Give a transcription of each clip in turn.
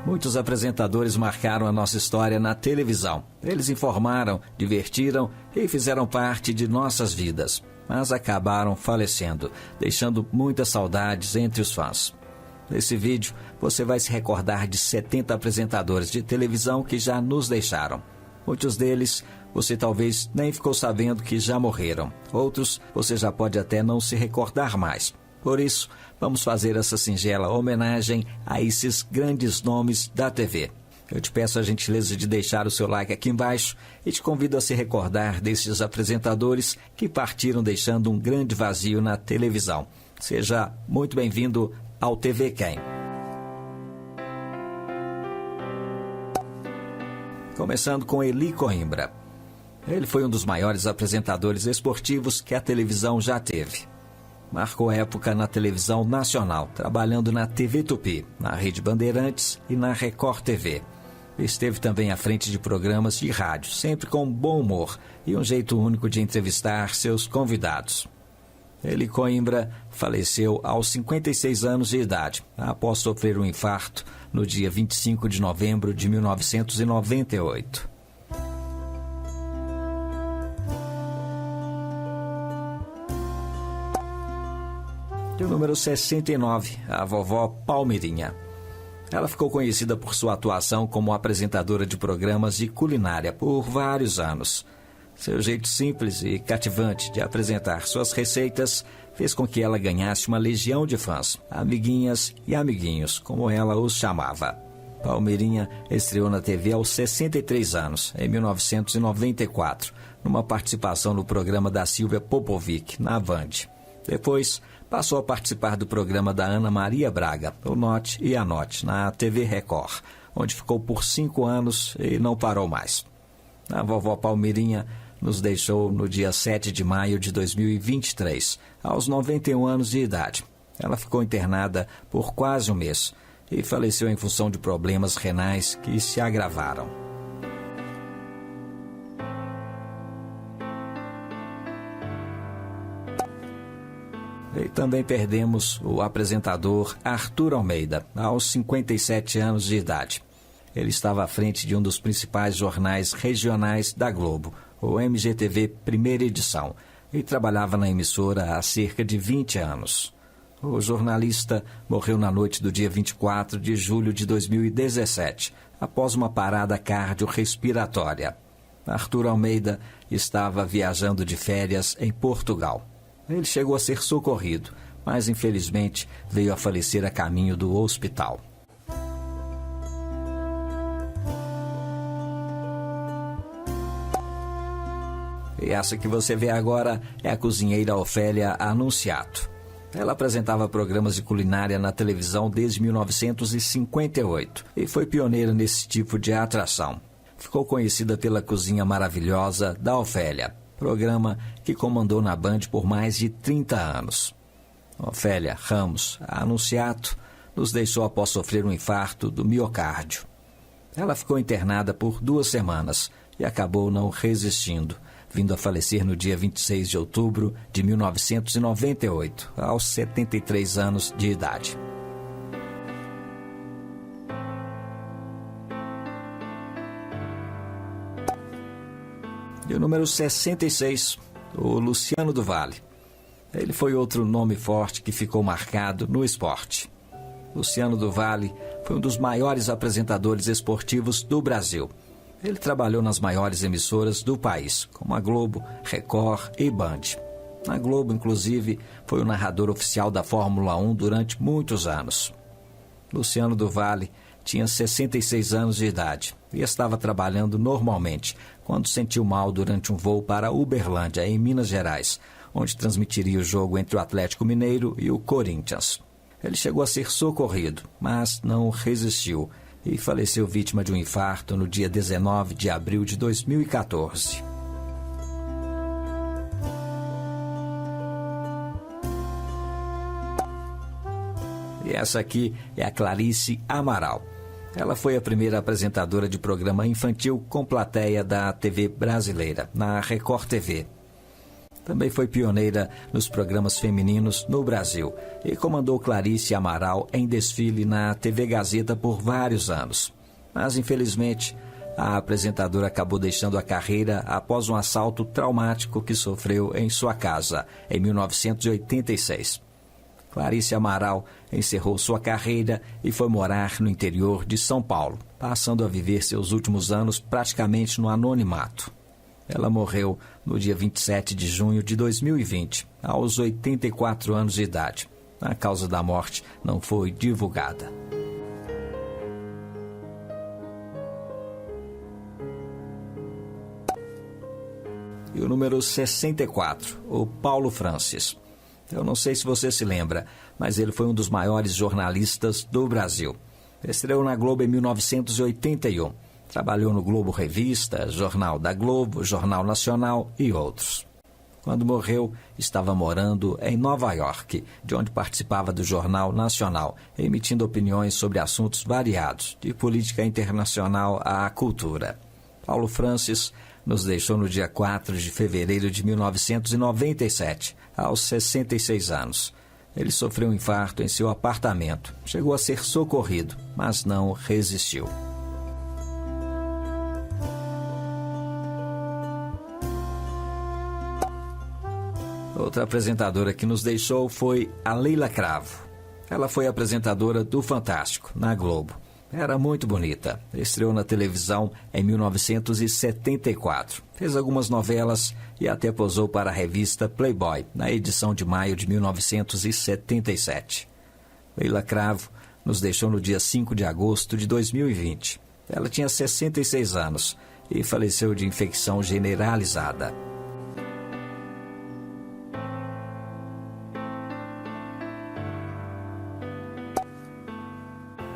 Muitos apresentadores marcaram a nossa história na televisão. Eles informaram, divertiram e fizeram parte de nossas vidas, mas acabaram falecendo, deixando muitas saudades entre os fãs. Nesse vídeo, você vai se recordar de 70 apresentadores de televisão que já nos deixaram. Muitos deles, você talvez nem ficou sabendo que já morreram. Outros, você já pode até não se recordar mais. Por isso, vamos fazer essa singela homenagem a esses grandes nomes da TV. Eu te peço a gentileza de deixar o seu like aqui embaixo e te convido a se recordar desses apresentadores que partiram deixando um grande vazio na televisão. Seja muito bem-vindo ao TV Quem. Começando com Eli Coimbra. Ele foi um dos maiores apresentadores esportivos que a televisão já teve. Marcou época na televisão nacional, trabalhando na TV Tupi, na Rede Bandeirantes e na Record TV. Esteve também à frente de programas de rádio, sempre com bom humor e um jeito único de entrevistar seus convidados. Eli Coimbra faleceu aos 56 anos de idade, após sofrer um infarto no dia 25 de novembro de 1998. E o número 69, a vovó Palmeirinha. Ela ficou conhecida por sua atuação como apresentadora de programas de culinária por vários anos. Seu jeito simples e cativante de apresentar suas receitas fez com que ela ganhasse uma legião de fãs, amiguinhas e amiguinhos, como ela os chamava. Palmeirinha estreou na TV aos 63 anos, em 1994, numa participação no programa da Silvia Popovic, na Band. Depois, passou a participar do programa da Ana Maria Braga, o Note e Anote, na TV Record, onde ficou por 5 anos e não parou mais. A vovó Palmeirinha nos deixou no dia 7 de maio de 2023, aos 91 anos de idade. Ela ficou internada por quase um mês e faleceu em função de problemas renais que se agravaram. E também perdemos o apresentador Arthur Almeida, aos 57 anos de idade. Ele estava à frente de um dos principais jornais regionais da Globo, o MGTV Primeira Edição, e trabalhava na emissora há cerca de 20 anos. O jornalista morreu na noite do dia 24 de julho de 2017, após uma parada cardiorrespiratória. Arthur Almeida estava viajando de férias em Portugal. Ele chegou a ser socorrido, mas infelizmente veio a falecer a caminho do hospital. E essa que você vê agora é a cozinheira Ofélia Anunciato. Ela apresentava programas de culinária na televisão desde 1958 e foi pioneira nesse tipo de atração. Ficou conhecida pela Cozinha Maravilhosa da Ofélia, programa que comandou na Band por mais de 30 anos. Ofélia Ramos Anunciato nos deixou após sofrer um infarto do miocárdio. Ela ficou internada por 2 semanas e acabou não resistindo, vindo a falecer no dia 26 de outubro de 1998, aos 73 anos de idade. E o número 66, o Luciano do Vale. Ele foi outro nome forte que ficou marcado no esporte. Luciano do Vale foi um dos maiores apresentadores esportivos do Brasil. Ele trabalhou nas maiores emissoras do país, como a Globo, Record e Band. Na Globo, inclusive, foi o narrador oficial da Fórmula 1 durante muitos anos. Luciano do Vale tinha 66 anos de idade e estava trabalhando normalmente quando sentiu mal durante um voo para Uberlândia, em Minas Gerais, onde transmitiria o jogo entre o Atlético Mineiro e o Corinthians. Ele chegou a ser socorrido, mas não resistiu e faleceu vítima de um infarto no dia 19 de abril de 2014. E essa aqui é a Clarice Amaral. Ela foi a primeira apresentadora de programa infantil com plateia da TV brasileira, na Record TV. Também foi pioneira nos programas femininos no Brasil e comandou Clarice Amaral em desfile na TV Gazeta por vários anos. Mas, infelizmente, a apresentadora acabou deixando a carreira após um assalto traumático que sofreu em sua casa, em 1986. Clarice Amaral encerrou sua carreira e foi morar no interior de São Paulo, passando a viver seus últimos anos praticamente no anonimato. Ela morreu no dia 27 de junho de 2020, aos 84 anos de idade. A causa da morte não foi divulgada. E o número 64, o Paulo Francis. Eu não sei se você se lembra, mas ele foi um dos maiores jornalistas do Brasil. Estreou na Globo em 1981. Trabalhou no Globo Revista, Jornal da Globo, Jornal Nacional e outros. Quando morreu, estava morando em Nova York, de onde participava do Jornal Nacional, emitindo opiniões sobre assuntos variados, de política internacional à cultura. Paulo Francis nos deixou no dia 4 de fevereiro de 1997, aos 66 anos. Ele sofreu um infarto em seu apartamento. Chegou a ser socorrido, mas não resistiu. Outra apresentadora que nos deixou foi a Leila Cravo. Ela foi apresentadora do Fantástico, na Globo. Era muito bonita. Estreou na televisão em 1974. Fez algumas novelas e até posou para a revista Playboy, na edição de maio de 1977. Leila Cravo nos deixou no dia 5 de agosto de 2020. Ela tinha 66 anos e faleceu de infecção generalizada.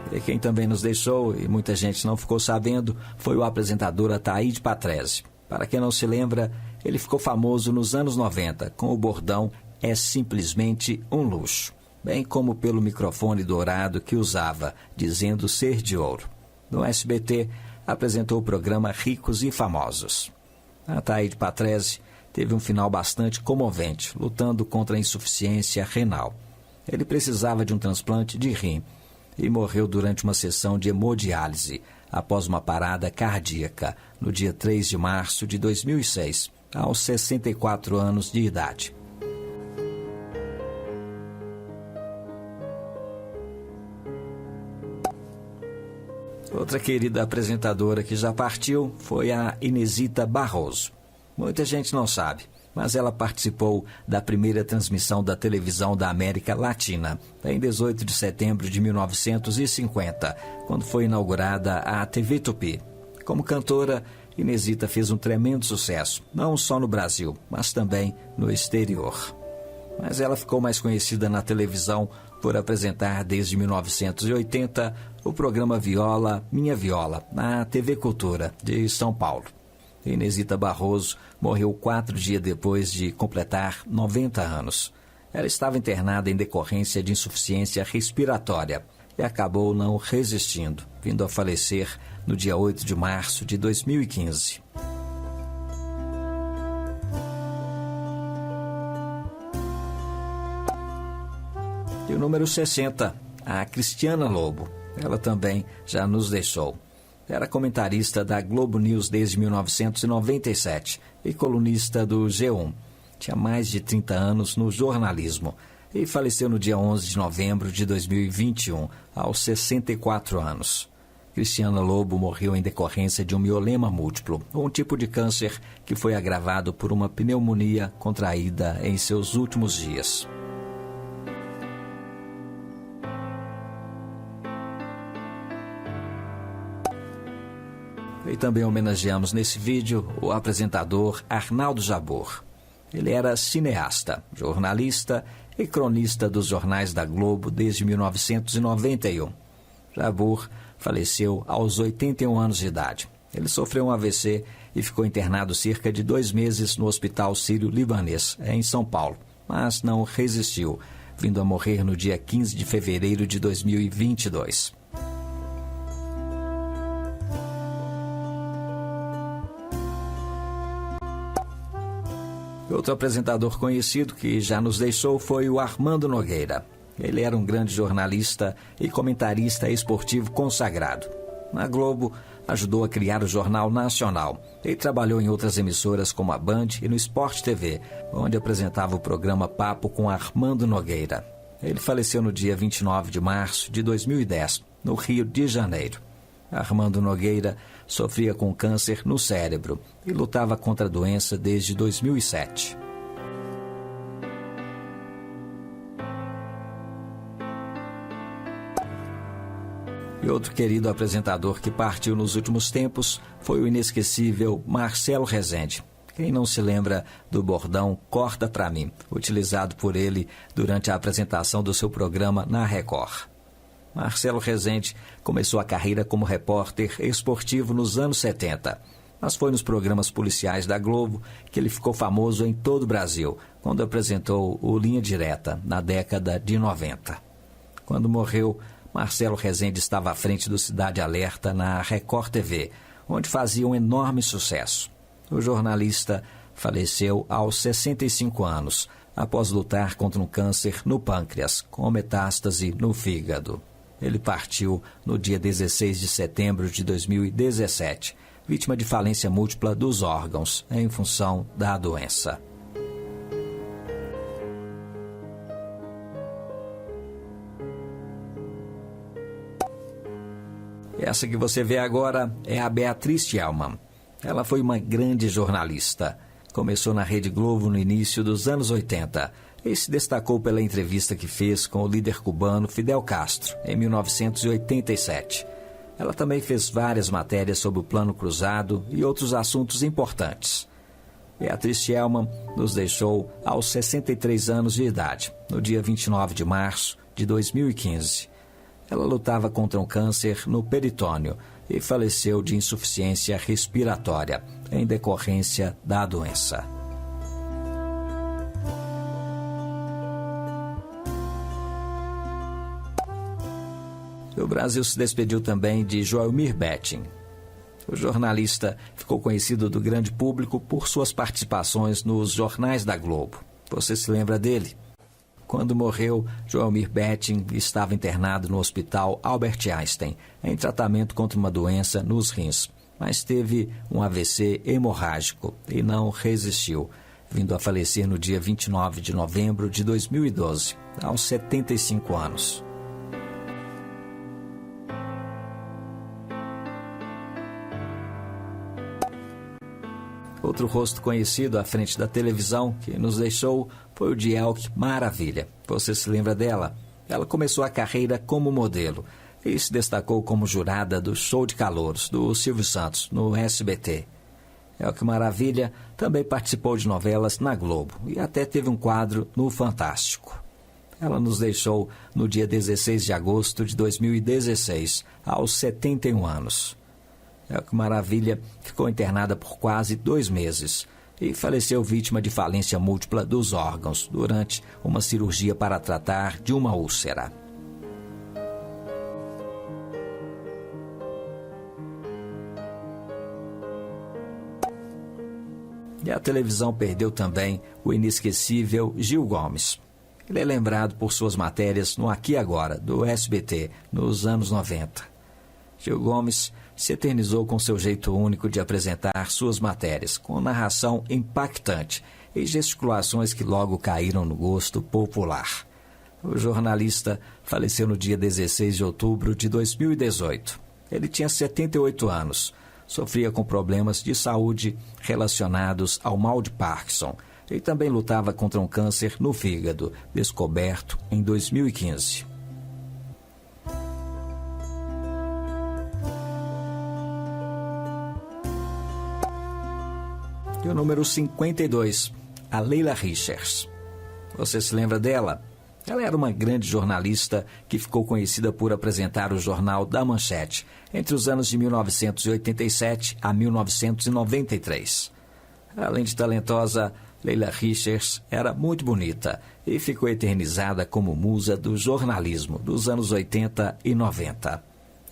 E quem também nos deixou, e muita gente não ficou sabendo, foi o apresentador Ataíde Patrese. Para quem não se lembra, ele ficou famoso nos anos 90, com o bordão "É simplesmente um luxo", bem como pelo microfone dourado que usava, dizendo ser de ouro. No SBT, apresentou o programa Ricos e Famosos. Ataíde Patrese teve um final bastante comovente, lutando contra a insuficiência renal. Ele precisava de um transplante de rim e morreu durante uma sessão de hemodiálise, após uma parada cardíaca, no dia 3 de março de 2006, aos 64 anos de idade. Outra querida apresentadora que já partiu foi a Inesita Barroso. Muita gente não sabe, mas ela participou da primeira transmissão da televisão da América Latina, em 18 de setembro de 1950, quando foi inaugurada a TV Tupi. Como cantora, Inesita fez um tremendo sucesso, não só no Brasil, mas também no exterior. Mas ela ficou mais conhecida na televisão por apresentar desde 1980 o programa Viola, Minha Viola, na TV Cultura de São Paulo. Inesita Barroso morreu 4 dias depois de completar 90 anos. Ela estava internada em decorrência de insuficiência respiratória e acabou não resistindo, vindo a falecer no dia 8 de março de 2015. E o número 60, a Cristiana Lobo. Ela também já nos deixou. Era comentarista da Globo News desde 1997 e colunista do G1. Tinha mais de 30 anos no jornalismo e faleceu no dia 11 de novembro de 2021, aos 64 anos. Cristiana Lobo morreu em decorrência de um mieloma múltiplo, um tipo de câncer que foi agravado por uma pneumonia contraída em seus últimos dias. E também homenageamos nesse vídeo o apresentador Arnaldo Jabbour. Ele era cineasta, jornalista e cronista dos jornais da Globo desde 1991. Jabbour faleceu aos 81 anos de idade. Ele sofreu um AVC e ficou internado cerca de 2 meses no Hospital Sírio-Libanês, em São Paulo, mas não resistiu, vindo a morrer no dia 15 de fevereiro de 2022. O Outro apresentador conhecido que já nos deixou foi o Armando Nogueira. Ele era um grande jornalista e comentarista esportivo consagrado. Na Globo, ajudou a criar o Jornal Nacional. Ele trabalhou em outras emissoras como a Band e no Sport TV, onde apresentava o programa Papo com Armando Nogueira. Ele faleceu no dia 29 de março de 2010, no Rio de Janeiro. Armando Nogueira sofria com câncer no cérebro e lutava contra a doença desde 2007. E outro querido apresentador que partiu nos últimos tempos foi o inesquecível Marcelo Rezende. Quem não se lembra do bordão "Corta pra mim", utilizado por ele durante a apresentação do seu programa na Record. Marcelo Rezende começou a carreira como repórter esportivo nos anos 70, mas foi nos programas policiais da Globo que ele ficou famoso em todo o Brasil, quando apresentou o Linha Direta, na década de 90. Quando morreu, Marcelo Rezende estava à frente do Cidade Alerta na Record TV, onde fazia um enorme sucesso. O jornalista faleceu aos 65 anos, após lutar contra um câncer no pâncreas, com metástase no fígado. Ele partiu no dia 16 de setembro de 2017, vítima de falência múltipla dos órgãos, em função da doença. Essa que você vê agora é a Beatriz Thielmann. Ela foi uma grande jornalista. Começou na Rede Globo no início dos anos 80 e se destacou pela entrevista que fez com o líder cubano Fidel Castro, em 1987. Ela também fez várias matérias sobre o Plano Cruzado e outros assuntos importantes. Beatriz Thielmann nos deixou aos 63 anos de idade, no dia 29 de março de 2015. Ela lutava contra um câncer no peritônio e faleceu de insuficiência respiratória, em decorrência da doença. O Brasil se despediu também de Joelmir Betting. O jornalista ficou conhecido do grande público por suas participações nos jornais da Globo. Você se lembra dele? Quando morreu, Joelmir Betting estava internado no Hospital Albert Einstein, em tratamento contra uma doença nos rins, mas teve um AVC hemorrágico e não resistiu, vindo a falecer no dia 29 de novembro de 2012, aos 75 anos. Outro rosto conhecido à frente da televisão que nos deixou foi o de Elke Maravilha. Você se lembra dela? Ela começou a carreira como modelo e se destacou como jurada do Show de Calouros, do Silvio Santos, no SBT. Elke Maravilha também participou de novelas na Globo e até teve um quadro no Fantástico. Ela nos deixou no dia 16 de agosto de 2016, aos 71 anos. Elke Maravilha ficou internada por quase 2 meses e faleceu vítima de falência múltipla dos órgãos durante uma cirurgia para tratar de uma úlcera. E a televisão perdeu também o inesquecível Gil Gomes. Ele é lembrado por suas matérias no Aqui e Agora, do SBT, nos anos 90. Gil Gomes se eternizou com seu jeito único de apresentar suas matérias, com narração impactante e gesticulações que logo caíram no gosto popular. O jornalista faleceu no dia 16 de outubro de 2018. Ele tinha 78 anos, sofria com problemas de saúde relacionados ao mal de Parkinson e também lutava contra um câncer no fígado, descoberto em 2015. E o número 52, a Leila Richards. Você se lembra dela? Ela era uma grande jornalista que ficou conhecida por apresentar o Jornal da Manchete entre os anos de 1987 a 1993. Além de talentosa, Leila Richards era muito bonita e ficou eternizada como musa do jornalismo dos anos 80 e 90.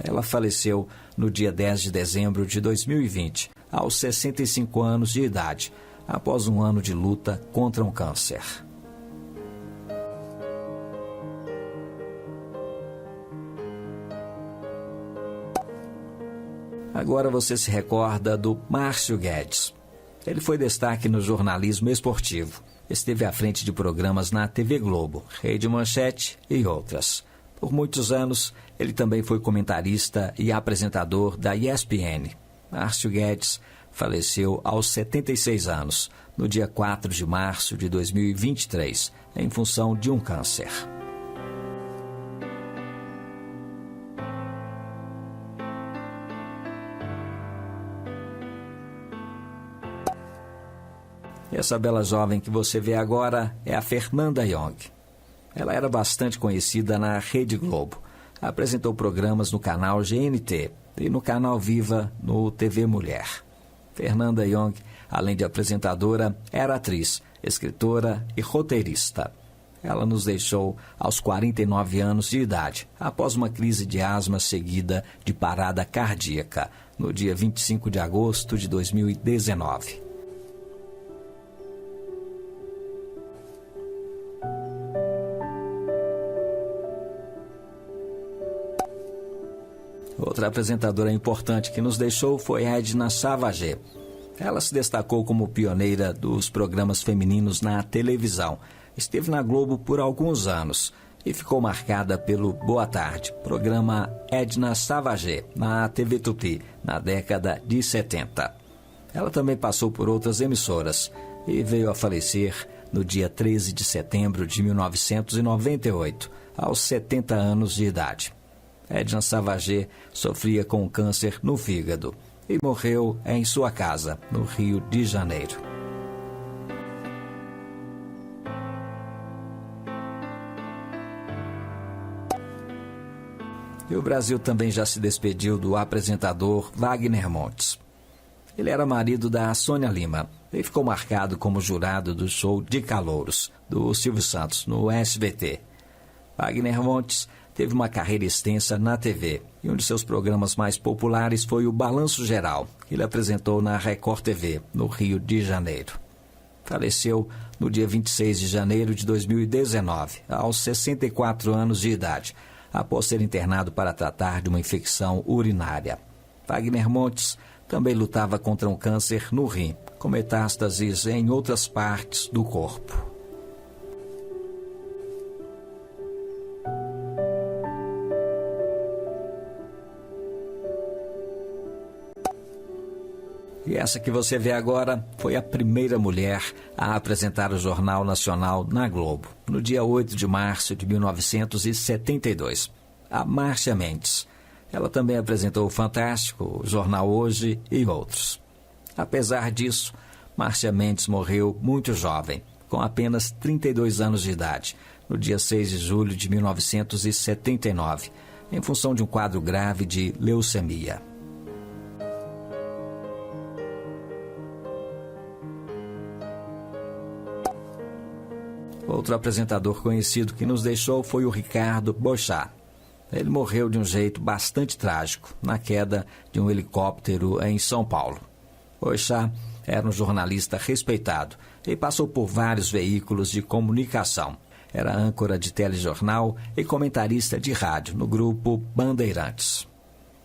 Ela faleceu no dia 10 de dezembro de 2020, aos 65 anos de idade, após um ano de luta contra um câncer. Agora você se recorda do Márcio Guedes. Ele foi destaque no jornalismo esportivo. Esteve à frente de programas na TV Globo, Rede Manchete e outras. Por muitos anos, ele também foi comentarista e apresentador da ESPN. Márcio Guedes faleceu aos 76 anos, no dia 4 de março de 2023, em função de um câncer. Essa bela jovem que você vê agora é a Fernanda Young. Ela era bastante conhecida na Rede Globo. Apresentou programas no canal GNT e no canal Viva no TV Mulher. Fernanda Young, além de apresentadora, era atriz, escritora e roteirista. Ela nos deixou aos 49 anos de idade, após uma crise de asma seguida de parada cardíaca, no dia 25 de agosto de 2019. Outra apresentadora importante que nos deixou foi Edna Savagé. Ela se destacou como pioneira dos programas femininos na televisão. Esteve na Globo por alguns anos e ficou marcada pelo Boa Tarde, programa Edna Savagé, na TV Tupi, na década de 70. Ela também passou por outras emissoras e veio a falecer no dia 13 de setembro de 1998, aos 70 anos de idade. Edna Savagé sofria com câncer no fígado e morreu em sua casa, no Rio de Janeiro. E o Brasil também já se despediu do apresentador Wagner Montes. Ele era marido da Sônia Lima e ficou marcado como jurado do show de Calouros, do Silvio Santos, no SBT. Wagner Montes teve uma carreira extensa na TV e um de seus programas mais populares foi o Balanço Geral, que ele apresentou na Record TV, no Rio de Janeiro. Faleceu no dia 26 de janeiro de 2019, aos 64 anos de idade, após ser internado para tratar de uma infecção urinária. Wagner Montes também lutava contra um câncer no rim, com metástases em outras partes do corpo. E essa que você vê agora foi a primeira mulher a apresentar o Jornal Nacional na Globo, no dia 8 de março de 1972, a Márcia Mendes. Ela também apresentou o Fantástico, o Jornal Hoje e outros. Apesar disso, Márcia Mendes morreu muito jovem, com apenas 32 anos de idade, no dia 6 de julho de 1979, em função de um quadro grave de leucemia. Outro apresentador conhecido que nos deixou foi o Ricardo Boechat. Ele morreu de um jeito bastante trágico, na queda de um helicóptero em São Paulo. Boechat era um jornalista respeitado e passou por vários veículos de comunicação. Era âncora de telejornal e comentarista de rádio no grupo Bandeirantes.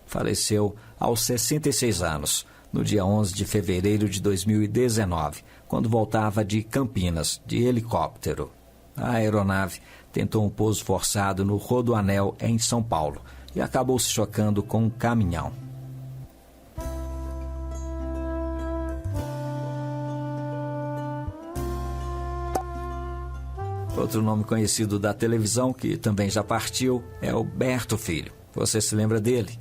Faleceu aos 66 anos, no dia 11 de fevereiro de 2019, quando voltava de Campinas, de helicóptero. A aeronave tentou um pouso forçado no Rodoanel, em São Paulo, e acabou se chocando com um caminhão. Outro nome conhecido da televisão, que também já partiu, é o Berto Filho. Você se lembra dele?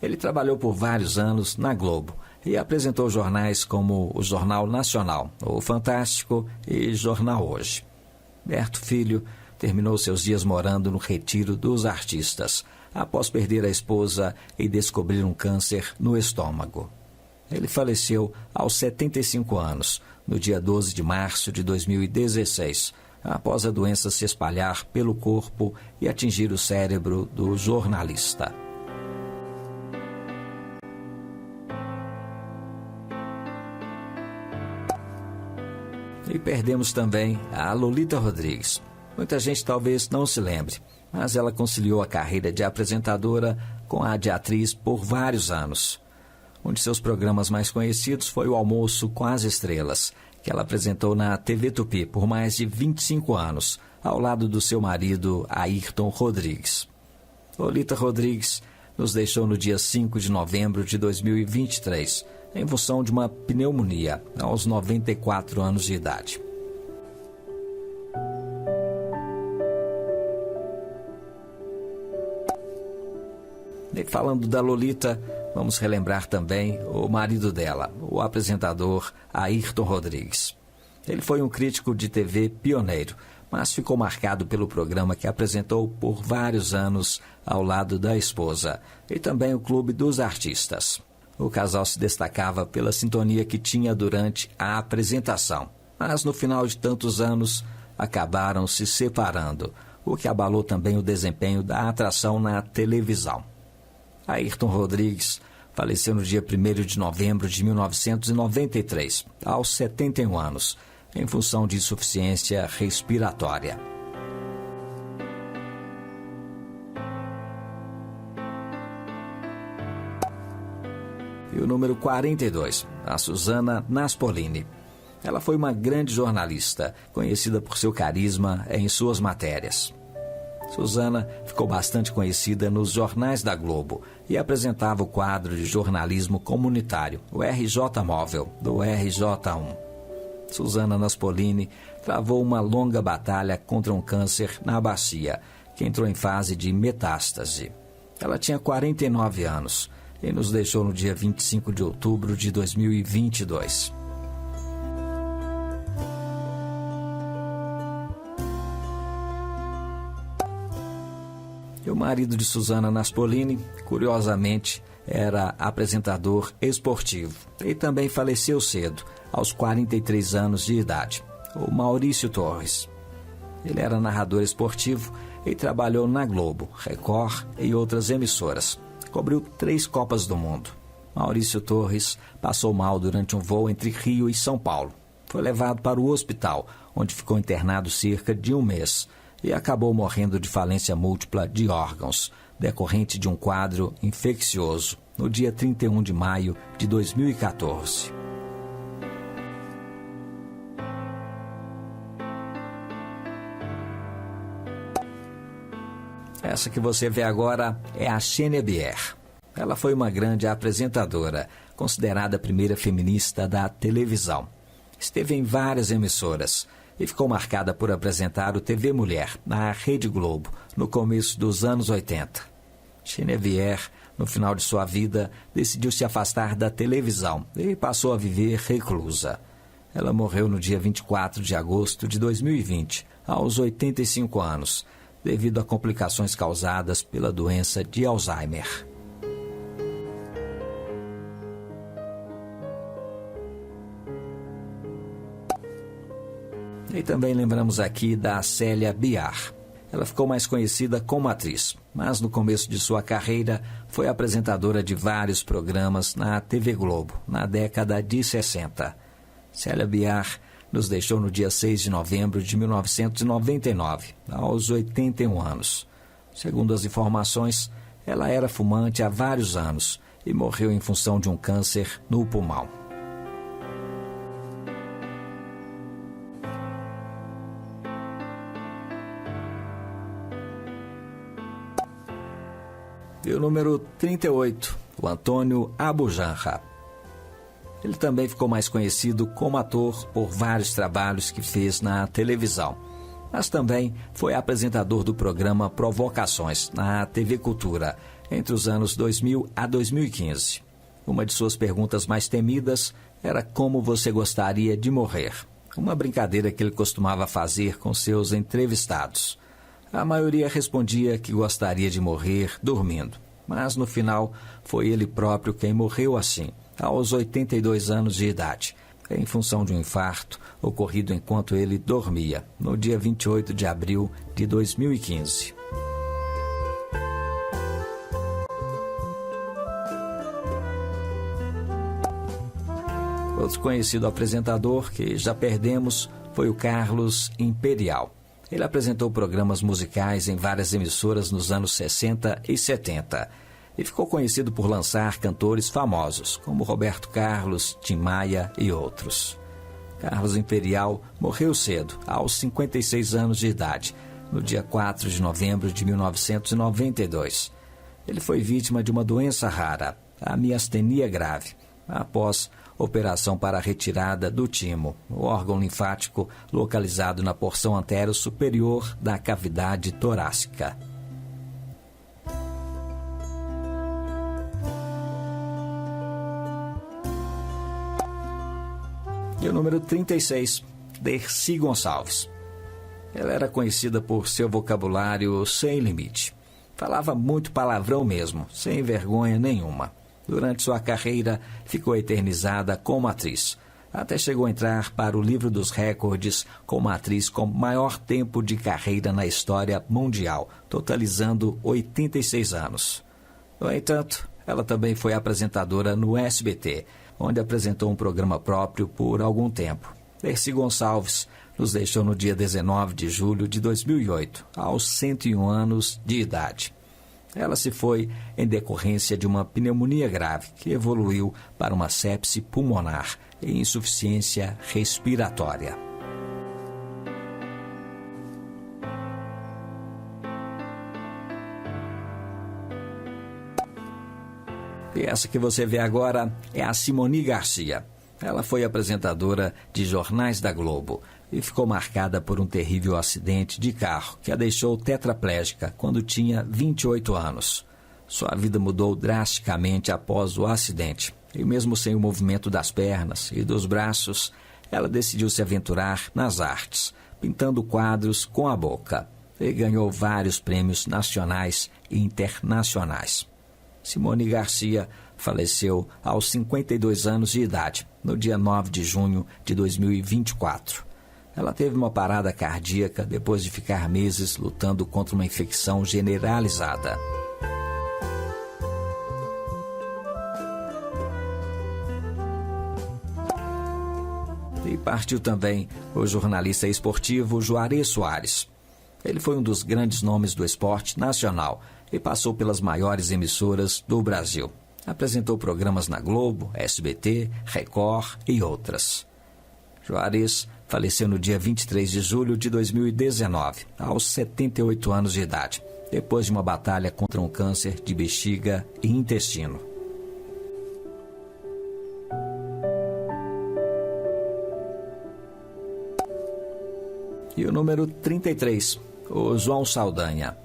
Ele trabalhou por vários anos na Globo e apresentou jornais como o Jornal Nacional, o Fantástico e Jornal Hoje. Berto Filho terminou seus dias morando no Retiro dos Artistas, após perder a esposa e descobrir um câncer no estômago. Ele faleceu aos 75 anos, no dia 12 de março de 2016, após a doença se espalhar pelo corpo e atingir o cérebro do jornalista. E perdemos também a Lolita Rodrigues. Muita gente talvez não se lembre, mas ela conciliou a carreira de apresentadora com a de atriz por vários anos. Um de seus programas mais conhecidos foi o Almoço com as Estrelas, que ela apresentou na TV Tupi por mais de 25 anos, ao lado do seu marido Ayrton Rodrigues. Lolita Rodrigues nos deixou no dia 5 de novembro de 2023, em função de uma pneumonia, aos 94 anos de idade. E falando da Lolita, vamos relembrar também o marido dela, o apresentador Ayrton Rodrigues. Ele foi um crítico de TV pioneiro, mas ficou marcado pelo programa que apresentou por vários anos ao lado da esposa, e também o Clube dos Artistas. O casal se destacava pela sintonia que tinha durante a apresentação, mas no final de tantos anos acabaram se separando, o que abalou também o desempenho da atração na televisão. Ayrton Rodrigues faleceu no dia 1º de novembro de 1993, aos 71 anos, em função de insuficiência respiratória. E o número 42, a Susana Naspolini. Ela foi uma grande jornalista, conhecida por seu carisma em suas matérias. Susana ficou bastante conhecida nos jornais da Globo e apresentava o quadro de jornalismo comunitário, o RJ Móvel, do RJ1. Susana Naspolini travou uma longa batalha contra um câncer na bacia, que entrou em fase de metástase. Ela tinha 49 anos e nos deixou no dia 25 de outubro de 2022. E o marido de Susana Naspolini, curiosamente, era apresentador esportivo e também faleceu cedo, aos 43 anos de idade, o Maurício Torres. Ele era narrador esportivo e trabalhou na Globo, Record e outras emissoras. Cobriu 3 Copas do Mundo. Maurício Torres passou mal durante um voo entre Rio e São Paulo. Foi levado para o hospital, onde ficou internado cerca de um mês e acabou morrendo de falência múltipla de órgãos, decorrente de um quadro infeccioso, no dia 31 de maio de 2014. Essa que você vê agora é a Geneviève. Ela foi uma grande apresentadora, considerada a primeira feminista da televisão. Esteve em várias emissoras e ficou marcada por apresentar o TV Mulher na Rede Globo, no começo dos anos 80. Geneviève, no final de sua vida, decidiu se afastar da televisão e passou a viver reclusa. Ela morreu no dia 24 de agosto de 2020, aos 85 anos, devido a complicações causadas pela doença de Alzheimer. E também lembramos aqui da Célia Biar. Ela ficou mais conhecida como atriz, mas no começo de sua carreira foi apresentadora de vários programas na TV Globo, na década de 60. Célia Biar nos deixou no dia 6 de novembro de 1999, aos 81 anos. Segundo as informações, ela era fumante há vários anos e morreu em função de um câncer no pulmão. E o número 38, o Antônio Abujanra. Ele também ficou mais conhecido como ator por vários trabalhos que fez na televisão, mas também foi apresentador do programa Provocações na TV Cultura entre os anos 2000 a 2015. Uma de suas perguntas mais temidas era como você gostaria de morrer, uma brincadeira que ele costumava fazer com seus entrevistados. A maioria respondia que gostaria de morrer dormindo, mas no final foi ele próprio quem morreu assim, aos 82 anos de idade, em função de um infarto ocorrido enquanto ele dormia, no dia 28 de abril de 2015. Outro conhecido apresentador que já perdemos foi o Carlos Imperial. Ele apresentou programas musicais em várias emissoras nos anos 60 e 70 e ficou conhecido por lançar cantores famosos, como Roberto Carlos, Tim Maia e outros. Carlos Imperial morreu cedo, aos 56 anos de idade, no dia 4 de novembro de 1992. Ele foi vítima de uma doença rara, a miastenia grave, após operação para a retirada do timo, o órgão linfático localizado na porção antero-superior da cavidade torácica. E o número 36, Dercy Gonçalves. Ela era conhecida por seu vocabulário sem limite. Falava muito palavrão mesmo, sem vergonha nenhuma. Durante sua carreira, ficou eternizada como atriz. Até chegou a entrar para o livro dos recordes como a atriz com maior tempo de carreira na história mundial, totalizando 86 anos. No entanto, ela também foi apresentadora no SBT, onde apresentou um programa próprio por algum tempo. Dercy Gonçalves nos deixou no dia 19 de julho de 2008, aos 101 anos de idade. Ela se foi em decorrência de uma pneumonia grave que evoluiu para uma sepse pulmonar e insuficiência respiratória. E essa que você vê agora é a Simone Garcia. Ela foi apresentadora de jornais da Globo e ficou marcada por um terrível acidente de carro que a deixou tetraplégica quando tinha 28 anos. Sua vida mudou drasticamente após o acidente e mesmo sem o movimento das pernas e dos braços, ela decidiu se aventurar nas artes, pintando quadros com a boca e ganhou vários prêmios nacionais e internacionais. Simone Garcia faleceu aos 52 anos de idade, no dia 9 de junho de 2024. Ela teve uma parada cardíaca depois de ficar meses lutando contra uma infecção generalizada. E partiu também o jornalista esportivo Juarez Soares. Ele foi um dos grandes nomes do esporte nacional e passou pelas maiores emissoras do Brasil. Apresentou programas na Globo, SBT, Record e outras. Juarez faleceu no dia 23 de julho de 2019, aos 78 anos de idade, depois de uma batalha contra um câncer de bexiga e intestino. E o número 33, o João Saldanha.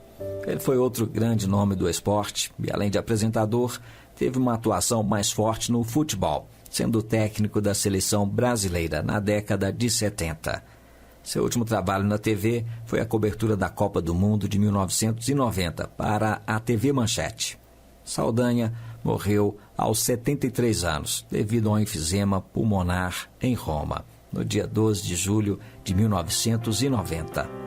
Ele foi outro grande nome do esporte e, além de apresentador, teve uma atuação mais forte no futebol, sendo técnico da seleção brasileira na década de 70. Seu último trabalho na TV foi a cobertura da Copa do Mundo de 1990 para a TV Manchete. Saldanha morreu aos 73 anos devido a um enfisema pulmonar em Roma, no dia 12 de julho de 1990.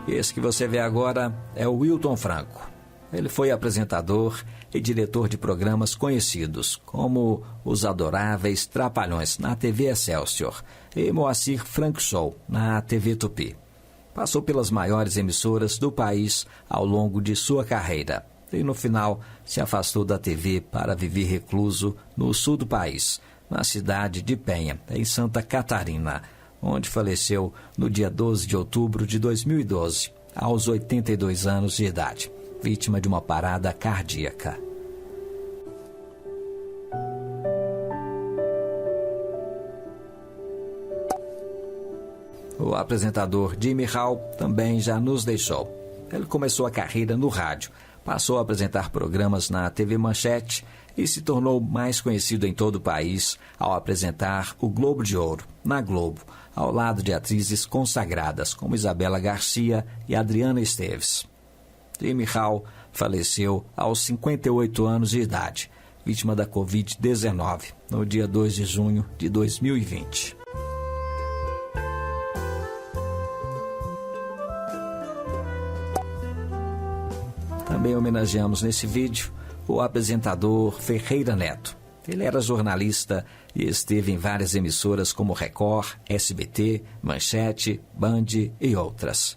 Esse que você vê agora é o Wilton Franco. Ele foi apresentador e diretor de programas conhecidos, como Os Adoráveis Trapalhões, na TV Excelsior, e Moacir Franco Show, na TV Tupi. Passou pelas maiores emissoras do país ao longo de sua carreira e, no final, se afastou da TV para viver recluso no sul do país, na cidade de Penha, em Santa Catarina, onde faleceu no dia 12 de outubro de 2012, aos 82 anos de idade, vítima de uma parada cardíaca. O apresentador Jimmy Hall também já nos deixou. Ele começou a carreira no rádio, passou a apresentar programas na TV Manchete e se tornou mais conhecido em todo o país ao apresentar o Globo de Ouro, na Globo, ao lado de atrizes consagradas como Isabela Garcia e Adriana Esteves. Jimmy Hall faleceu aos 58 anos de idade, vítima da Covid-19, no dia 2 de junho de 2020. Também homenageamos nesse vídeo o apresentador Ferreira Neto. Ele era jornalista e esteve em várias emissoras como Record, SBT, Manchete, Band e outras.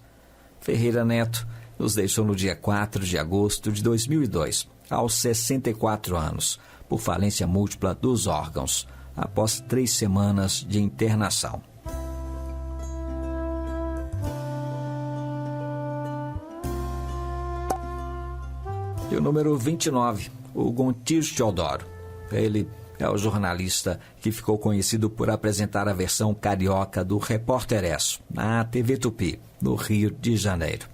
Ferreira Neto nos deixou no dia 4 de agosto de 2002, aos 64 anos, por falência múltipla dos órgãos, após 3 semanas de internação. E o número 29, o Gontijo Teodoro. Ele é o jornalista que ficou conhecido por apresentar a versão carioca do Repórter Esso, na TV Tupi, no Rio de Janeiro.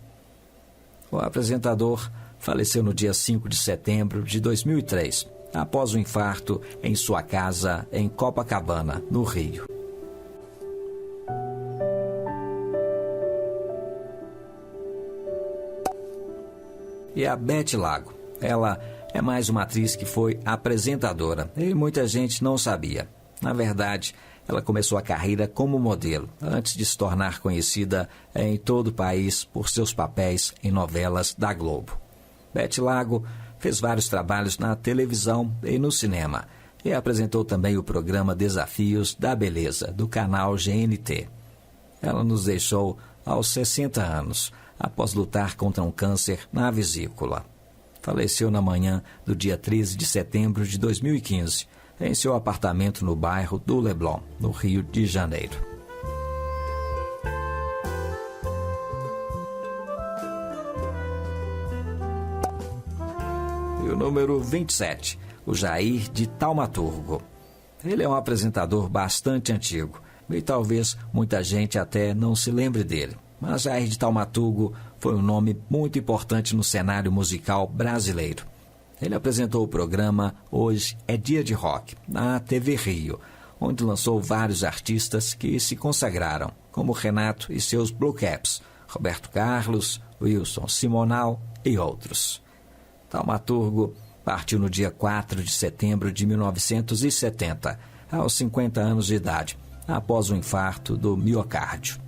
O apresentador faleceu no dia 5 de setembro de 2003, após um infarto em sua casa em Copacabana, no Rio. E a Beth Lago, ela é mais uma atriz que foi apresentadora e muita gente não sabia. Na verdade, ela começou a carreira como modelo, antes de se tornar conhecida em todo o país por seus papéis em novelas da Globo. Beth Lago fez vários trabalhos na televisão e no cinema e apresentou também o programa Desafios da Beleza, do canal GNT. Ela nos deixou aos 60 anos, após lutar contra um câncer na vesícula. Faleceu na manhã do dia 13 de setembro de 2015, em seu apartamento no bairro do Leblon, no Rio de Janeiro. E o número 27, o Jair de Taumaturgo. Ele é um apresentador bastante antigo, e talvez muita gente até não se lembre dele. Mas Jair de Taumaturgo foi um nome muito importante no cenário musical brasileiro. Ele apresentou o programa Hoje é Dia de Rock, na TV Rio, onde lançou vários artistas que se consagraram, como Renato e seus Blue Caps, Roberto Carlos, Wilson Simonal e outros. Taumaturgo partiu no dia 4 de setembro de 1970, aos 50 anos de idade, após um infarto do miocárdio.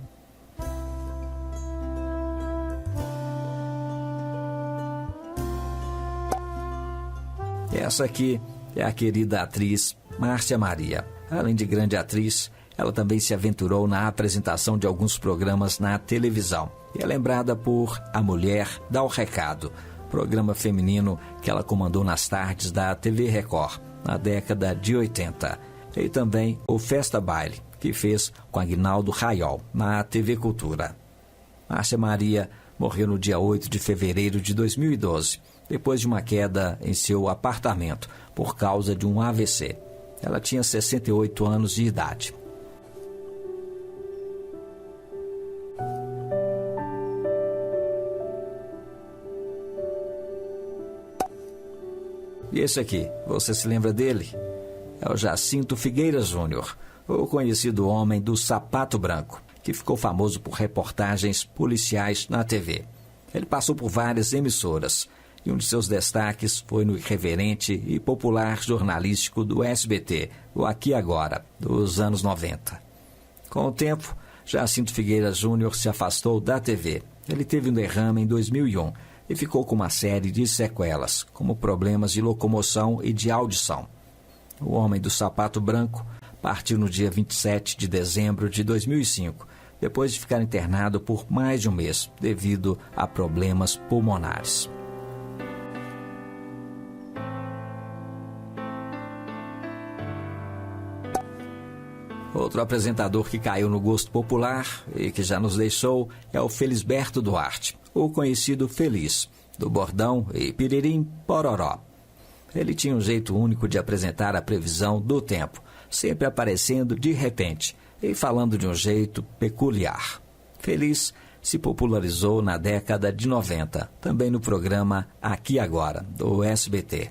Essa aqui é a querida atriz Márcia Maria. Além de grande atriz, ela também se aventurou na apresentação de alguns programas na televisão. E é lembrada por A Mulher Dá o Recado, programa feminino que ela comandou nas tardes da TV Record, na década de 80. E também o Festa Baile, que fez com Aguinaldo Raiol, na TV Cultura. Márcia Maria morreu no dia 8 de fevereiro de 2012, depois de uma queda em seu apartamento por causa de um AVC. Ela tinha 68 anos de idade. E esse aqui, você se lembra dele? É o Jacinto Figueira Júnior, o conhecido homem do sapato branco, que ficou famoso por reportagens policiais na TV. Ele passou por várias emissoras, e um de seus destaques foi no irreverente e popular jornalístico do SBT, o Aqui Agora, dos anos 90. Com o tempo, Jacinto Figueira Júnior se afastou da TV. Ele teve um derrame em 2001 e ficou com uma série de sequelas, como problemas de locomoção e de audição. O homem do sapato branco partiu no dia 27 de dezembro de 2005, depois de ficar internado por mais de um mês, devido a problemas pulmonares. Outro apresentador que caiu no gosto popular e que já nos deixou é o Felisberto Duarte, o conhecido Feliz, do Bordão e Piririm Pororó. Ele tinha um jeito único de apresentar a previsão do tempo, sempre aparecendo de repente e falando de um jeito peculiar. Feliz se popularizou na década de 90, também no programa Aqui Agora, do SBT.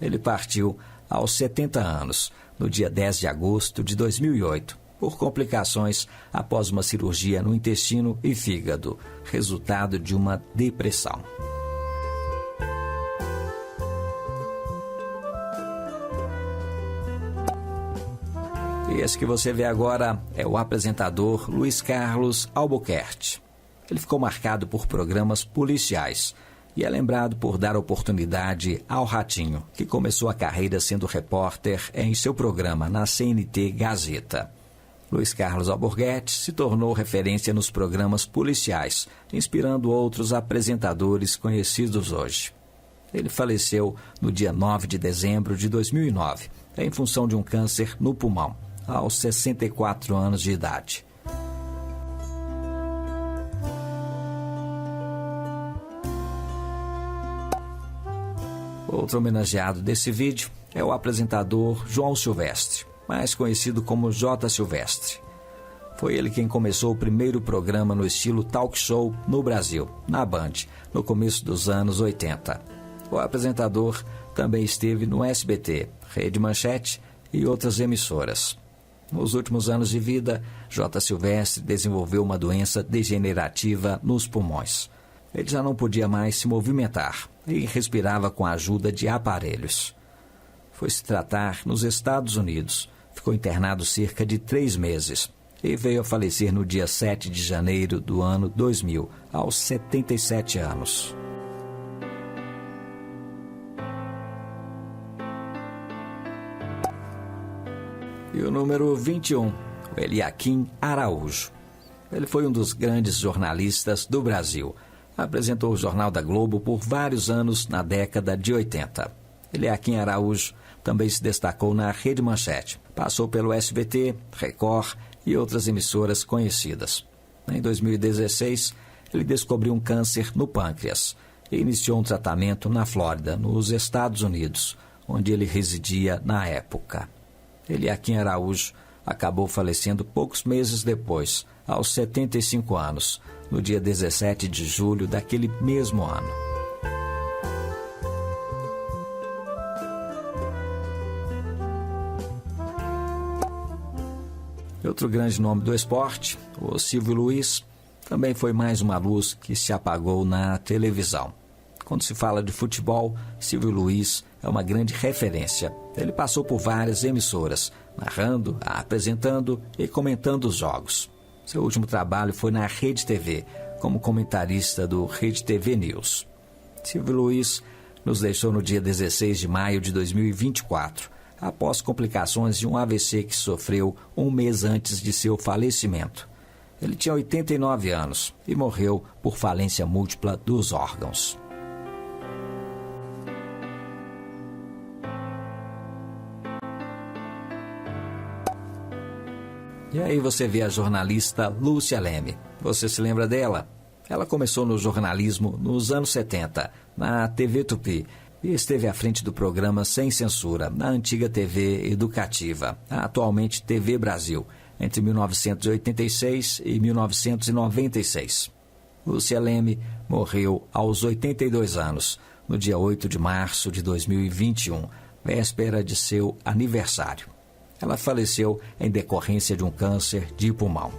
Ele partiu aos 70 anos, no dia 10 de agosto de 2008, por complicações após uma cirurgia no intestino e fígado, resultado de uma depressão. E esse que você vê agora é o apresentador Luiz Carlos Albuquerque. Ele ficou marcado por programas policiais e é lembrado por dar oportunidade ao Ratinho, que começou a carreira sendo repórter em seu programa na CNT Gazeta. Luiz Carlos Alborguete se tornou referência nos programas policiais, inspirando outros apresentadores conhecidos hoje. Ele faleceu no dia 9 de dezembro de 2009, em função de um câncer no pulmão, aos 64 anos de idade. Outro homenageado desse vídeo é o apresentador João Silvestre, mais conhecido como J. Silvestre. Foi ele quem começou o primeiro programa no estilo talk show no Brasil, na Band, no começo dos anos 80. O apresentador também esteve no SBT, Rede Manchete e outras emissoras. Nos últimos anos de vida, J. Silvestre desenvolveu uma doença degenerativa nos pulmões. Ele já não podia mais se movimentar e respirava com a ajuda de aparelhos. Foi se tratar nos Estados Unidos. Ficou internado cerca de 3 meses e veio a falecer no dia 7 de janeiro do ano 2000, aos 77 anos. E o número 21, o Eliakim Araújo. Ele foi um dos grandes jornalistas do Brasil. Apresentou o Jornal da Globo por vários anos na década de 80. Eliakim Araújo também se destacou na Rede Manchete. Passou pelo SBT, Record e outras emissoras conhecidas. Em 2016, ele descobriu um câncer no pâncreas e iniciou um tratamento na Flórida, nos Estados Unidos, onde ele residia na época. Eliakim Araújo acabou falecendo poucos meses depois, aos 75 anos, no dia 17 de julho daquele mesmo ano. Outro grande nome do esporte, o Silvio Luiz, também foi mais uma luz que se apagou na televisão. Quando se fala de futebol, Silvio Luiz é uma grande referência. Ele passou por várias emissoras, narrando, apresentando e comentando os jogos. Seu último trabalho foi na Rede TV, como comentarista do Rede TV News. Silvio Luiz nos deixou no dia 16 de maio de 2024, após complicações de um AVC que sofreu um mês antes de seu falecimento. Ele tinha 89 anos e morreu por falência múltipla dos órgãos. E aí você vê a jornalista Lúcia Leme. Você se lembra dela? Ela começou no jornalismo nos anos 70, na TV Tupi, e esteve à frente do programa Sem Censura, na antiga TV Educativa, atualmente TV Brasil, entre 1986 e 1996. Lúcia Leme morreu aos 82 anos, no dia 8 de março de 2021, véspera de seu aniversário. Ela faleceu em decorrência de um câncer de pulmão.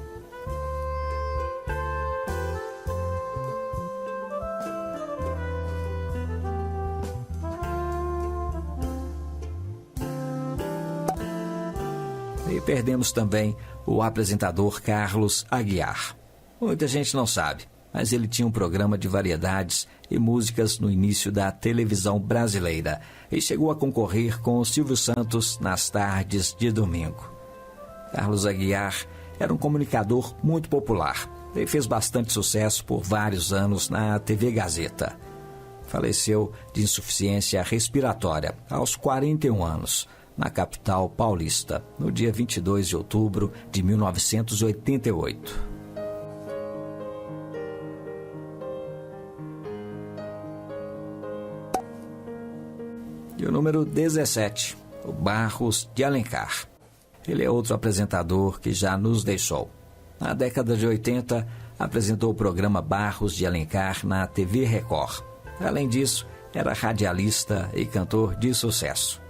E perdemos também o apresentador Carlos Aguiar. Muita gente não sabe, mas ele tinha um programa de variedades e músicas no início da televisão brasileira e chegou a concorrer com o Silvio Santos nas tardes de domingo. Carlos Aguiar era um comunicador muito popular e fez bastante sucesso por vários anos na TV Gazeta. Faleceu de insuficiência respiratória aos 41 anos, na capital paulista, no dia 22 de outubro de 1988. E o número 17, o Barros de Alencar. Ele é outro apresentador que já nos deixou. Na década de 80, apresentou o programa Barros de Alencar na TV Record. Além disso, era radialista e cantor de sucesso.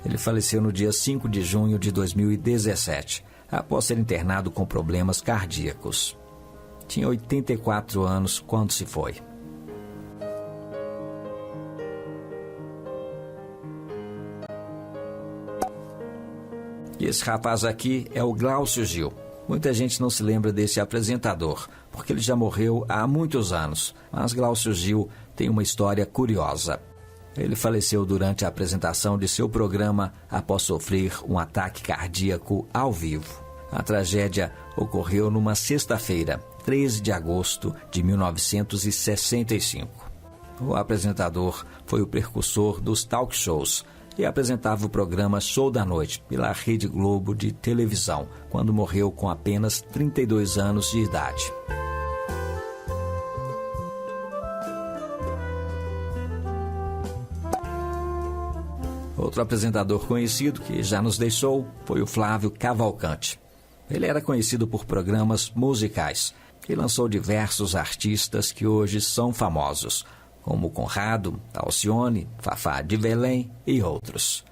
Ele faleceu no dia 5 de junho de 2017, após ser internado com problemas cardíacos. Tinha 84 anos quando se foi. E esse rapaz aqui é o Glaucio Gil. Muita gente não se lembra desse apresentador, porque ele já morreu há muitos anos. Mas Glaucio Gil tem uma história curiosa. Ele faleceu durante a apresentação de seu programa após sofrer um ataque cardíaco ao vivo. A tragédia ocorreu numa sexta-feira, 13 de agosto de 1965. O apresentador foi o precursor dos talk shows e apresentava o programa Show da Noite pela Rede Globo de televisão, quando morreu com apenas 32 anos de idade. Outro apresentador conhecido que já nos deixou foi o Flávio Cavalcante. Ele era conhecido por programas musicais e lançou diversos artistas que hoje são famosos, como Conrado, Alcione, Fafá de Belém e outros.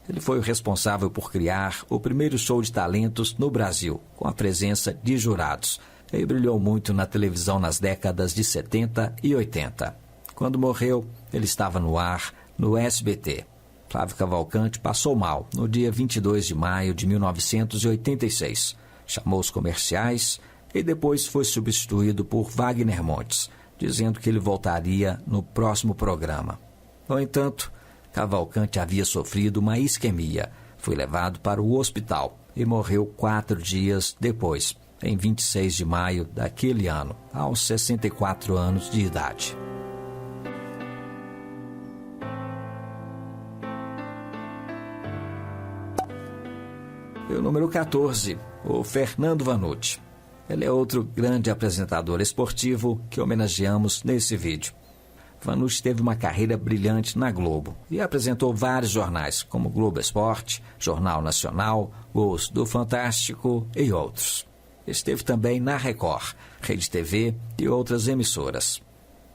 Ele foi o responsável por criar o primeiro show de talentos no Brasil, com a presença de jurados, e brilhou muito na televisão nas décadas de 70 e 80. Quando morreu, ele estava no ar no SBT. Flávio Cavalcante passou mal no dia 22 de maio de 1986. Chamou os comerciais e depois foi substituído por Wagner Montes, dizendo que ele voltaria no próximo programa. No entanto, Cavalcante havia sofrido uma isquemia, foi levado para o hospital e morreu 4 dias depois, em 26 de maio daquele ano, aos 64 anos de idade. E o número 14, o Fernando Vanucci. Ele é outro grande apresentador esportivo que homenageamos nesse vídeo. Vanucci teve uma carreira brilhante na Globo e apresentou vários jornais, como Globo Esporte, Jornal Nacional, Gols do Fantástico e outros. Esteve também na Record, Rede TV e outras emissoras.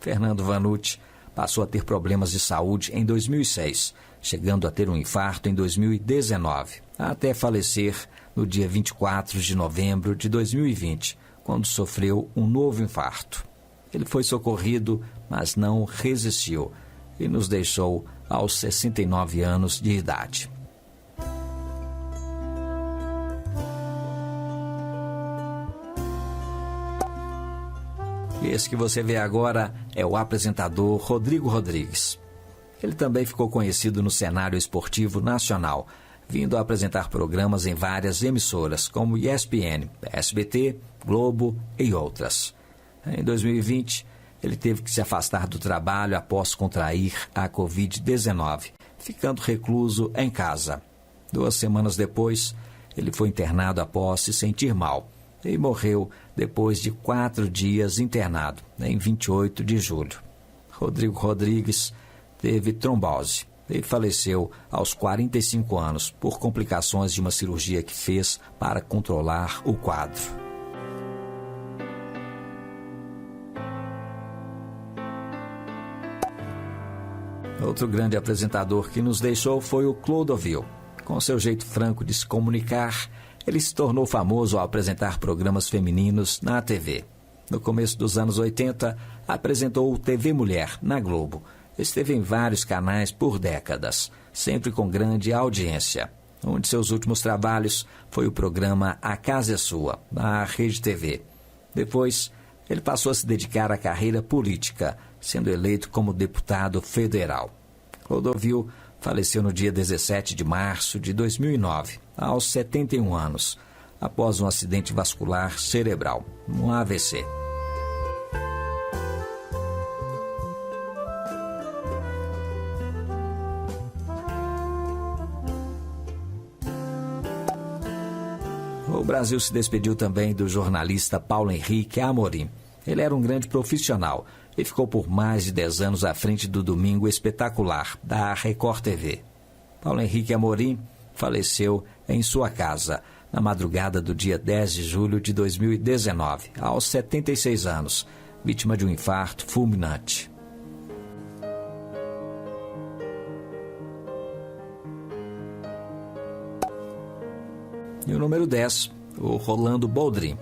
Fernando Vanucci passou a ter problemas de saúde em 2006, chegando a ter um infarto em 2019, até falecer no dia 24 de novembro de 2020, quando sofreu um novo infarto. Ele foi socorrido, mas não resistiu e nos deixou aos 69 anos de idade. Esse que você vê agora é o apresentador Rodrigo Rodrigues. Ele também ficou conhecido no cenário esportivo nacional, vindo a apresentar programas em várias emissoras, como ESPN, SBT, Globo e outras. Em 2020, ele teve que se afastar do trabalho após contrair a Covid-19, ficando recluso em casa. 2 semanas depois, ele foi internado após se sentir mal e morreu depois de 4 dias internado, em 28 de julho. Rodrigo Rodrigues teve trombose e faleceu aos 45 anos por complicações de uma cirurgia que fez para controlar o quadro. Outro grande apresentador que nos deixou foi o Clodovil. Com seu jeito franco de se comunicar, ele se tornou famoso ao apresentar programas femininos na TV. No começo dos anos 80, apresentou o TV Mulher na Globo. Esteve em vários canais por décadas, sempre com grande audiência. Um de seus últimos trabalhos foi o programa A Casa é Sua, na Rede TV. Depois, ele passou a se dedicar à carreira política, sendo eleito como deputado federal. Clodovil faleceu no dia 17 de março de 2009, aos 71 anos, após um acidente vascular cerebral, um AVC. O Brasil se despediu também do jornalista Paulo Henrique Amorim. Ele era um grande profissional e ficou por mais de 10 anos à frente do Domingo Espetacular, da Record TV. Paulo Henrique Amorim faleceu em sua casa, na madrugada do dia 10 de julho de 2019, aos 76 anos, vítima de um infarto fulminante. E o número 10, o Rolando Boldrin.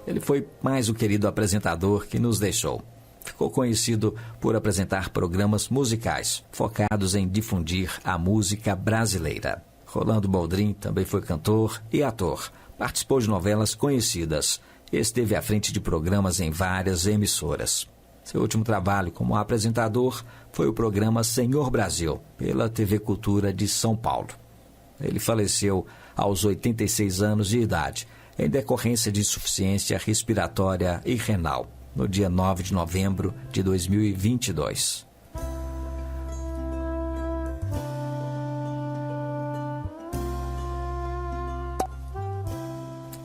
Ele foi mais um querido apresentador que nos deixou. Ficou conhecido por apresentar programas musicais, focados em difundir a música brasileira. Rolando Boldrin também foi cantor e ator. Participou de novelas conhecidas. Esteve à frente de programas em várias emissoras. Seu último trabalho como apresentador foi o programa Senhor Brasil, pela TV Cultura de São Paulo. Ele faleceu aos 86 anos de idade, em decorrência de insuficiência respiratória e renal, no dia 9 de novembro de 2022.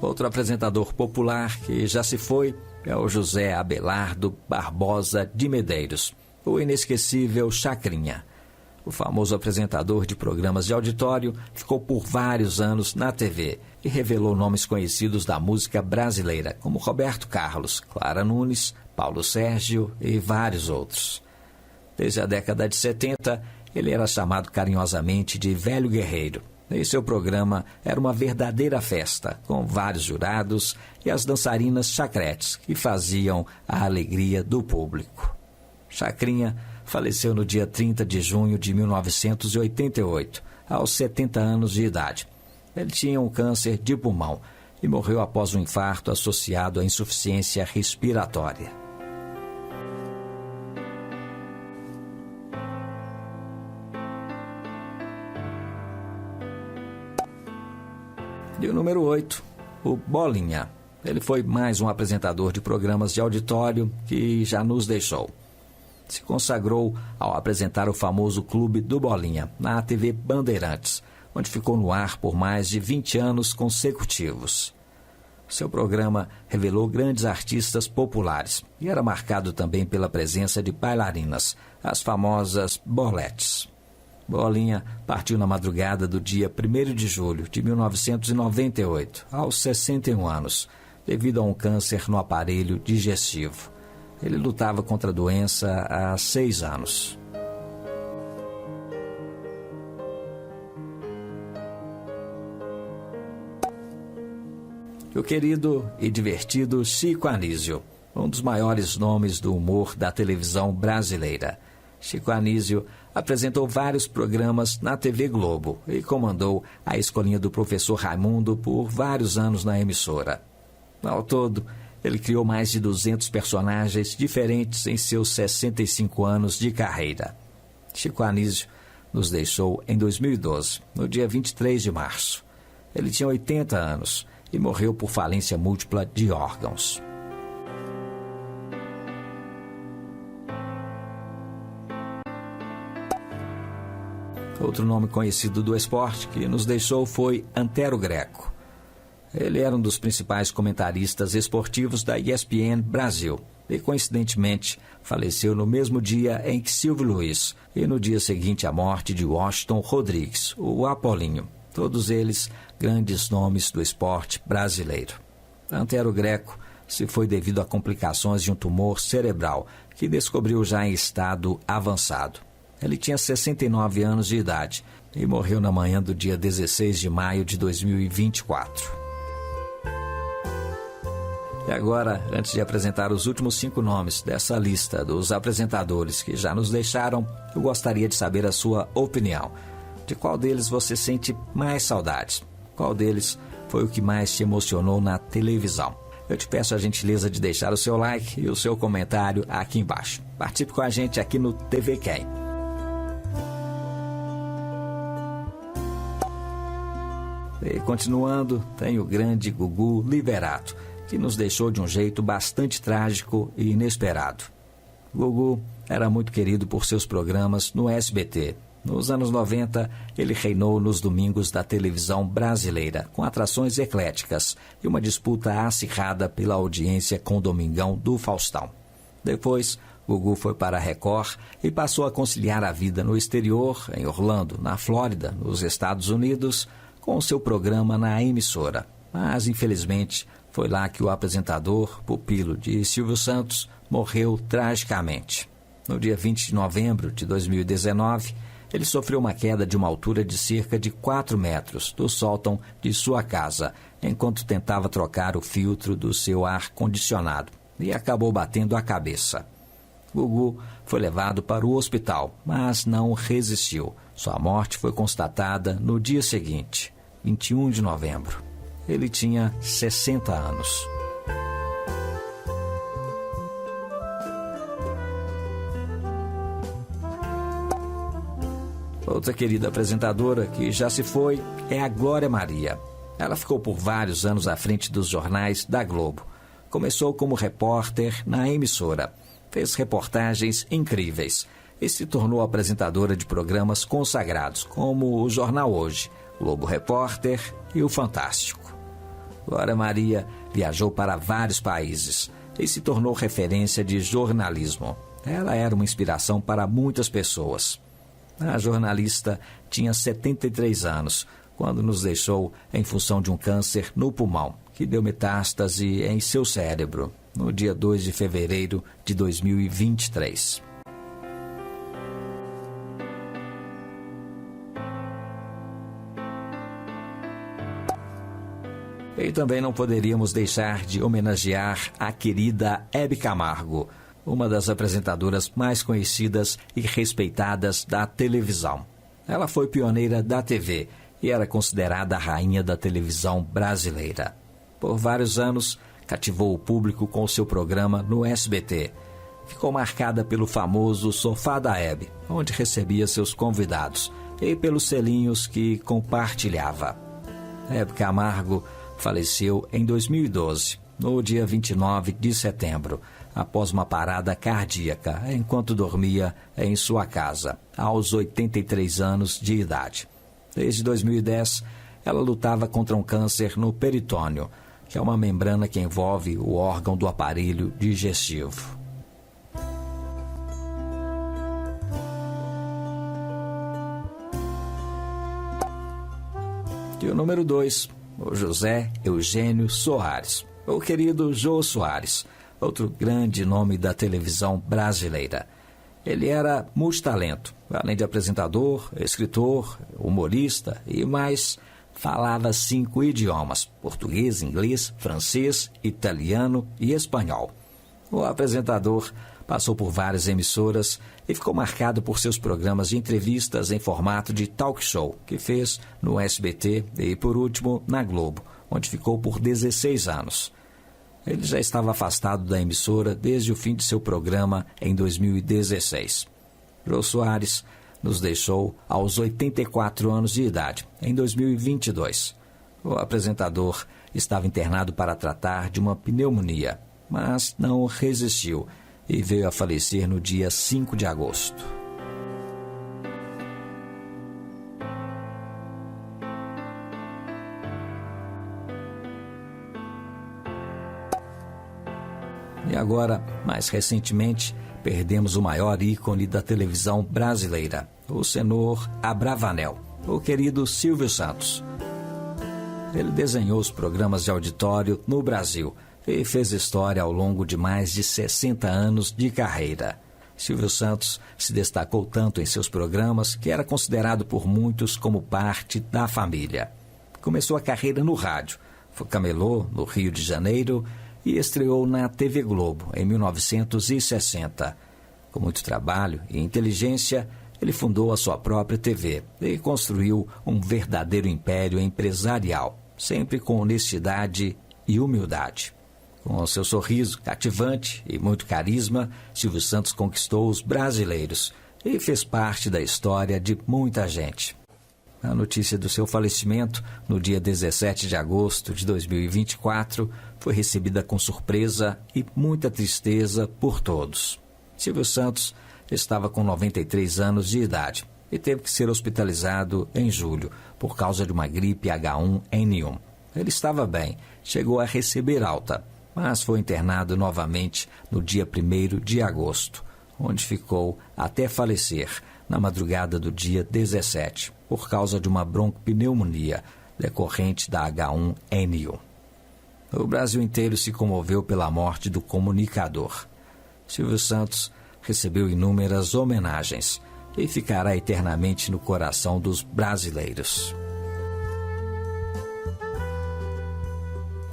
Outro apresentador popular que já se foi é o José Abelardo Barbosa de Medeiros, o inesquecível Chacrinha. O famoso apresentador de programas de auditório ficou por vários anos na TV e revelou nomes conhecidos da música brasileira, como Roberto Carlos, Clara Nunes, Paulo Sérgio e vários outros. Desde a década de 70, ele era chamado carinhosamente de Velho Guerreiro. E seu programa era uma verdadeira festa, com vários jurados e as dançarinas chacretes, que faziam a alegria do público. Chacrinha faleceu no dia 30 de junho de 1988, aos 70 anos de idade. Ele tinha um câncer de pulmão e morreu após um infarto associado à insuficiência respiratória. E o número 8, o Bolinha. Ele foi mais um apresentador de programas de auditório que já nos deixou. Se consagrou ao apresentar o famoso Clube do Bolinha, na TV Bandeirantes, onde ficou no ar por mais de 20 anos consecutivos. Seu programa revelou grandes artistas populares e era marcado também pela presença de bailarinas, as famosas boletes. Bolinha partiu na madrugada do dia 1º de julho de 1998, aos 61 anos, devido a um câncer no aparelho digestivo. Ele lutava contra a doença há 6 anos. O querido e divertido Chico Anísio, um dos maiores nomes do humor da televisão brasileira. Chico Anísio apresentou vários programas na TV Globo e comandou a escolinha do professor Raimundo por vários anos na emissora. Ao todo, ele criou mais de 200 personagens diferentes em seus 65 anos de carreira. Chico Anísio nos deixou em 2012, no dia 23 de março. Ele tinha 80 anos e morreu por falência múltipla de órgãos. Outro nome conhecido do esporte que nos deixou foi Antero Greco. Ele era um dos principais comentaristas esportivos da ESPN Brasil e, coincidentemente, faleceu no mesmo dia em que Silvio Luiz e no dia seguinte à morte de Washington Rodrigues, o Apolinho. Todos eles grandes nomes do esporte brasileiro. Antero Greco se foi devido a complicações de um tumor cerebral que descobriu já em estado avançado. Ele tinha 69 anos de idade e morreu na manhã do dia 16 de maio de 2024. E agora, antes de apresentar os últimos 5 nomes dessa lista dos apresentadores que já nos deixaram, eu gostaria de saber a sua opinião. De qual deles você sente mais saudades? Qual deles foi o que mais te emocionou na televisão? Eu te peço a gentileza de deixar o seu like e o seu comentário aqui embaixo. Participe com a gente aqui no TV Quem. E continuando, tem o grande Gugu Liberato, que nos deixou de um jeito bastante trágico e inesperado. Gugu era muito querido por seus programas no SBT. Nos anos 90, ele reinou nos domingos da televisão brasileira, com atrações ecléticas e uma disputa acirrada pela audiência com o Domingão do Faustão. Depois, Gugu foi para a Record e passou a conciliar a vida no exterior, em Orlando, na Flórida, nos Estados Unidos, com o seu programa na emissora. Mas, infelizmente, foi lá que o apresentador, pupilo de Silvio Santos, morreu tragicamente. No dia 20 de novembro de 2019, ele sofreu uma queda de uma altura de cerca de 4 metros do sótão de sua casa, enquanto tentava trocar o filtro do seu ar-condicionado, e acabou batendo a cabeça. Gugu foi levado para o hospital, mas não resistiu. Sua morte foi constatada no dia seguinte, 21 de novembro. Ele tinha 60 anos. Outra querida apresentadora que já se foi é a Glória Maria. Ela ficou por vários anos à frente dos jornais da Globo. Começou como repórter na emissora. Fez reportagens incríveis e se tornou apresentadora de programas consagrados, como o Jornal Hoje, Globo Repórter e o Fantástico. Glória Maria viajou para vários países e se tornou referência de jornalismo. Ela era uma inspiração para muitas pessoas. A jornalista tinha 73 anos, quando nos deixou em função de um câncer no pulmão, que deu metástase em seu cérebro, no dia 2 de fevereiro de 2023. E também não poderíamos deixar de homenagear a querida Hebe Camargo, uma das apresentadoras mais conhecidas e respeitadas da televisão. Ela foi pioneira da TV e era considerada a rainha da televisão brasileira. Por vários anos, cativou o público com seu programa no SBT. Ficou marcada pelo famoso Sofá da Hebe, onde recebia seus convidados, e pelos selinhos que compartilhava. Hebe Camargo faleceu em 2012, no dia 29 de setembro, após uma parada cardíaca, enquanto dormia em sua casa, aos 83 anos de idade. Desde 2010, ela lutava contra um câncer no peritônio, que é uma membrana que envolve o órgão do aparelho digestivo. E o número 2, o José Eugênio Soares, o querido Jô Soares, outro grande nome da televisão brasileira. Ele era multitalento, além de apresentador, escritor, humorista e mais, falava 5 idiomas: português, inglês, francês, italiano e espanhol. O apresentador passou por várias emissoras e ficou marcado por seus programas de entrevistas em formato de talk show, que fez no SBT e, por último, na Globo, onde ficou por 16 anos. Ele já estava afastado da emissora desde o fim de seu programa em 2016. Jô Soares nos deixou aos 84 anos de idade, em 2022. O apresentador estava internado para tratar de uma pneumonia, mas não resistiu e veio a falecer no dia 5 de agosto. E agora, mais recentemente, perdemos o maior ícone da televisão brasileira, o senhor Abravanel, o querido Silvio Santos. Ele desenhou os programas de auditório no Brasil e fez história ao longo de mais de 60 anos de carreira. Silvio Santos se destacou tanto em seus programas que era considerado por muitos como parte da família. Começou a carreira no rádio, foi camelô no Rio de Janeiro e estreou na TV Globo em 1960. Com muito trabalho e inteligência, ele fundou a sua própria TV e construiu um verdadeiro império empresarial, sempre com honestidade e humildade. Com seu sorriso cativante e muito carisma, Silvio Santos conquistou os brasileiros e fez parte da história de muita gente. A notícia do seu falecimento, no dia 17 de agosto de 2024, foi recebida com surpresa e muita tristeza por todos. Silvio Santos estava com 93 anos de idade e teve que ser hospitalizado em julho por causa de uma gripe H1N1. Ele estava bem, chegou a receber alta, mas foi internado novamente no dia 1º de agosto, onde ficou até falecer na madrugada do dia 17, por causa de uma broncopneumonia decorrente da H1N1. O Brasil inteiro se comoveu pela morte do comunicador. Silvio Santos recebeu inúmeras homenagens e ficará eternamente no coração dos brasileiros.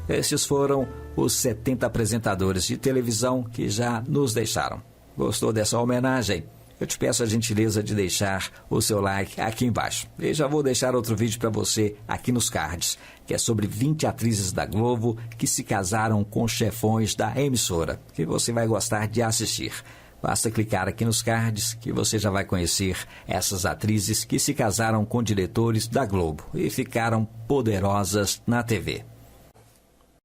Estes foram os 70 apresentadores de televisão que já nos deixaram. Gostou dessa homenagem? Eu te peço a gentileza de deixar o seu like aqui embaixo. E já vou deixar outro vídeo para você aqui nos cards, que é sobre 20 atrizes da Globo que se casaram com chefões da emissora, que você vai gostar de assistir. Basta clicar aqui nos cards que você já vai conhecer essas atrizes que se casaram com diretores da Globo e ficaram poderosas na TV.